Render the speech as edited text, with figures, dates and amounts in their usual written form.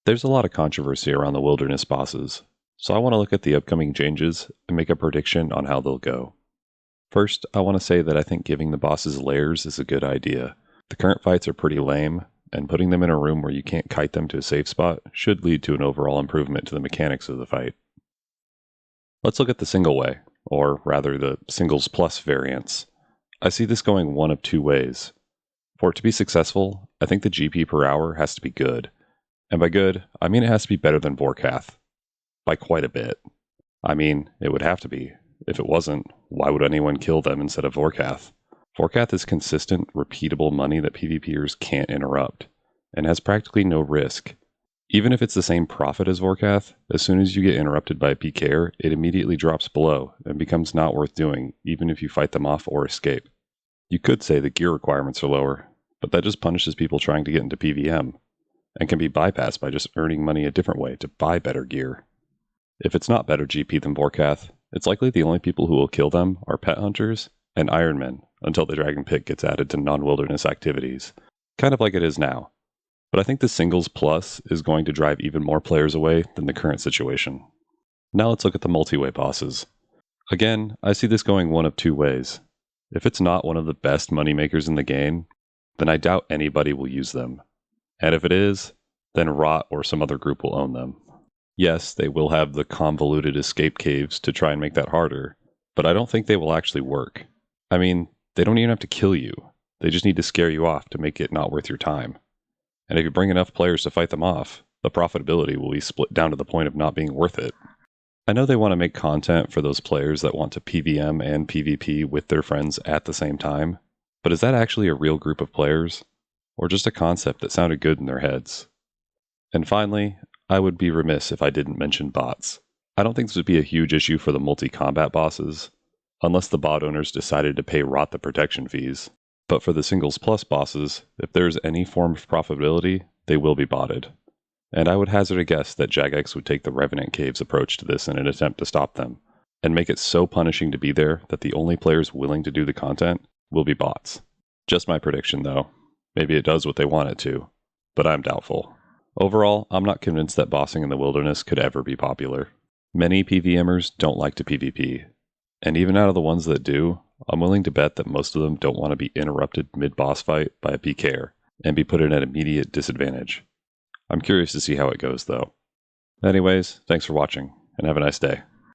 There's a lot of controversy around the wilderness bosses, so I want to look at the upcoming changes and make a prediction on how they'll go. First, I want to say that I think giving the bosses layers is a good idea. The current fights are pretty lame, and putting them in a room where you can't kite them to a safe spot should lead to an overall improvement to the mechanics of the fight. Let's look at the single way, or rather the singles plus variants. I see this going one of two ways. For it to be successful, I think the GP per hour has to be good. And by good, I mean it has to be better than Vorkath. By quite a bit. I mean, it would have to be. If it wasn't, why would anyone kill them instead of Vorkath? Vorkath is consistent, repeatable money that PvPers can't interrupt, and has practically no risk. Even if it's the same profit as Vorkath, as soon as you get interrupted by a PKer, it immediately drops below and becomes not worth doing, even if you fight them off or escape. You could say the gear requirements are lower, but that just punishes people trying to get into PvM, and can be bypassed by just earning money a different way to buy better gear. If it's not better GP than Vorkath, it's likely the only people who will kill them are pet hunters and Ironmen until the Dragon Pit gets added to non-wilderness activities, kind of like it is now. But I think the singles plus is going to drive even more players away than the current situation. Now let's look at the multi-way bosses. Again, I see this going one of two ways. If it's not one of the best moneymakers in the game, then I doubt anybody will use them. And if it is, then Rot or some other group will own them. Yes, they will have the convoluted escape caves to try and make that harder, but I don't think they will actually work. I mean, they don't even have to kill you. They just need to scare you off to make it not worth your time. And if you bring enough players to fight them off, the profitability will be split down to the point of not being worth it. I know they want to make content for those players that want to PvM and PvP with their friends at the same time, but is that actually a real group of players? Or just a concept that sounded good in their heads? And finally, I would be remiss if I didn't mention bots. I don't think this would be a huge issue for the multi-combat bosses, unless the bot owners decided to pay Rot the protection fees. But for the singles plus bosses, if there's any form of profitability, they will be botted. And I would hazard a guess that Jagex would take the Revenant Caves approach to this in an attempt to stop them, and make it so punishing to be there that the only players willing to do the content will be bots. Just my prediction though. Maybe it does what they want it to, but I'm doubtful. Overall, I'm not convinced that bossing in the wilderness could ever be popular. Many PvMers don't like to PvP, and even out of the ones that do, I'm willing to bet that most of them don't want to be interrupted mid-boss fight by a PKer and be put in an immediate disadvantage. I'm curious to see how it goes though. Anyways, thanks for watching, and have a nice day.